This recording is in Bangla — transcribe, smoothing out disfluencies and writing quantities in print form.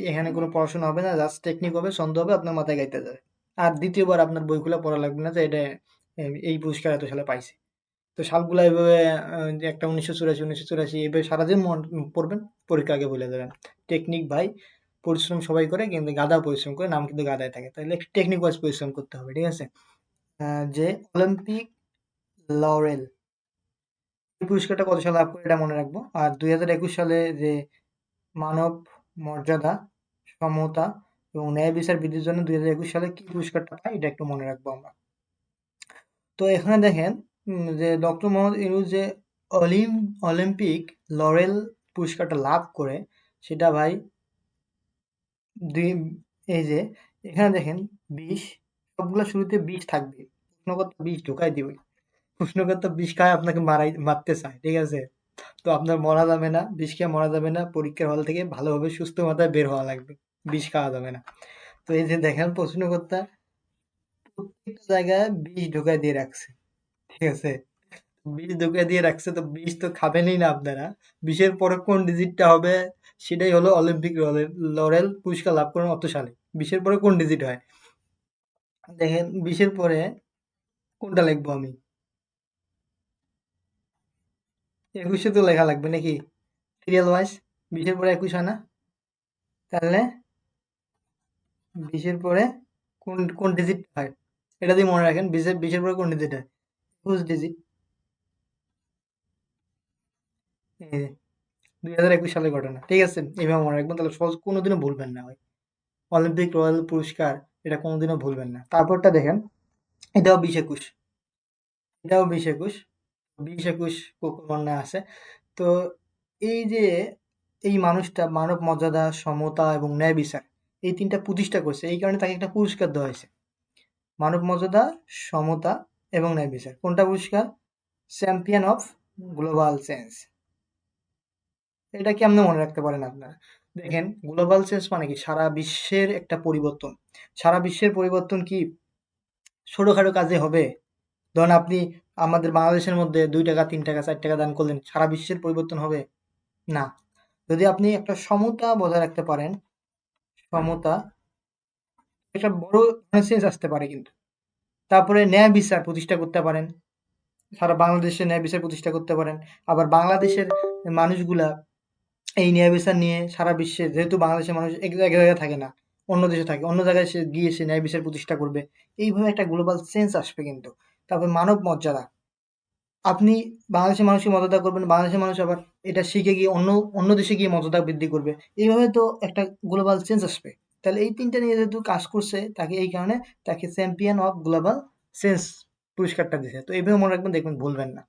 এখানে কোনো পড়াশোনা হবে না, জাস্ট টেকনিক হবে, ছন্দ হবে, আপনার মাথায় গাইতে যাবে। আর দ্বিতীয়বার আপনার বইগুলো পড়া লাগবে না যে এটা এই পুরস্কার এত সালে পাইছে। তো সালগুলা এভাবে যে একটা 1984 1984 এভাবে সারাদিন পড়বেন, পরীক্ষা আগে বলে দেবেন। টেকনিক ভাই পরিশ্রম সবাই করে, কিন্তু গাধা পরিশ্রম করে, নাম কিন্তু গাধায় থাকে। তাহলে টেকনিক ওয়াইজ পরিশ্রম করতে হবে, ঠিক আছে? যে অলিম্পিক লরেল এই পুরস্কারটা কত সালে লাভ করে এটা মনে রাখবো। আর 2021 সালে যে মানব মর্যাদা, সমতা এবং ন্যায় বিচার বৃদ্ধির জন্য 2021 সালে কি পুরস্কারটা পায় এটা একটু মনে রাখবো আমরা। তো এখানে দেখেন যে ডক্টর মোহাম্মদ ইউনূস যে অলিম্পিক লরেল পুরস্কারটা লাভ করে, সেটা ভাই দুই এই যে এখানে দেখেন 20, সবগুলা শুরুতে 20 থাকবে, প্রশ্নকর্তা 20 ঢুকাই দিবে, প্রশ্নকর্তা 20 খায় আপনাকে মারতে চায়, ঠিক আছে? তো আপনার মরা যাবে না, 20 খেয়ে মরা যাবে না, পরীক্ষার হল থেকে ভালোভাবে সুস্থ মাথায় বের হওয়া লাগবে, 20 খাওয়া যাবে না। তো এই যে দেখেন প্রশ্নকর্তা প্রত্যেকটা জায়গায় 20 ঢুকাই দিয়ে রাখছে, ঠিক আছে? 20 ঢুকাই দিয়ে রাখছে, তো 20 তো খাবেনই না আপনারা। 20-এর পরে কোন ডিজিটটা হবে সেটাই হলো অলিম্পিক লরেল পুরস্কার লাভ করেন অত সালে। 20-এর পরে কোন ডিজিট হয়? দেখেন 20-এর পরে কোনটা লিখবো আমি? 21-এ তো লেখা লাগবে নাকি? সিরিয়াল ওয়াইজ 20-এর পরে 21 হয় না? তাহলে 20-এর পরে কোন কোন ডিজিট হয় এটা দিয়ে মনে রাখেন। 20-এর পরে কোন ডিজিট হয়? 21 ডিজিট। এই যে 2021 সালের ঘটনা, ঠিক আছে? এইভাবে মনে রাখবেন, তাহলে সহজ কোনোদিনও ভুলবেন না ভাই। অলিম্পিক রয়্যাল পুরস্কার এটা কোনোদিনও ভুলবেন না। তারপরটা দেখেন, এটাও 20-21, এটাও 20-21, 20-21 কুকুরমন্না আছে। তো এই যে এই মানুষটা মানব মর্যাদা, সমতা এবং ন্যায় বিচার এই তিনটা প্রতিষ্ঠা করছে, এই কারণে তাকে একটা পুরস্কার দেওয়া হয়েছে। মানব মর্যাদা, সমতা এবং ন্যায় বিচার। কোনটা পুরস্কার? Champion of global change. এটা কেমনে মনে রাখতে পারেন আপনারা? দেখেন গ্লোবাল চেঞ্জ মানে কি? সারা বিশ্বের একটা পরিবর্তন। সারা বিশ্বের পরিবর্তন কি ছোটখাটো কাজে হবে? ধরেন আপনি আমাদের বাংলাদেশের মধ্যে 2 টাকা 3 টাকা 4 টাকা দান করলেন, সারা বিশ্বের পরিবর্তন হবে? না। যদি আপনি একটা সমতা বজায় রাখতে পারেন, সমতা, একটা বড় চেঞ্জ আসতে পারে কিন্তু। তারপরে ন্যায় বিচার প্রতিষ্ঠা করতে পারেন, সারা বাংলাদেশে ন্যায় বিচার প্রতিষ্ঠা করতে পারেন। আবার বাংলাদেশের মানুষগুলা এই ন্যায় বিচার নিয়ে সারা বিশ্বে, যেহেতু বাংলাদেশের মানুষ এক জায়গায় থাকে না, অন্য দেশে থাকে, অন্য জায়গায় সে গিয়ে সে ন্যায় বিচার প্রতিষ্ঠা করবে। এইভাবে একটা গ্লোবাল চেঞ্জ আসবে কিন্তু। তারপর মানব মর্যাদা, আপনি বাংলাদেশের মানুষকে মর্যাদা করবেন, বাংলাদেশের মানুষ আবার এটা শিখে গিয়ে অন্য অন্য দেশে গিয়ে মর্যাদা বৃদ্ধি করবে। এইভাবে তো একটা গ্লোবাল চেঞ্জ আসবে। তাহলে এই তিনটা নিয়ে যেহেতু কাজ করছে, তাকে এই কারণে তাকে চ্যাম্পিয়ন অফ গ্লোবাল চেঞ্জ পুরস্কারটা দিয়েছে। তো এইভাবে মনে রাখবেন, দেখবেন ভুলবেন না।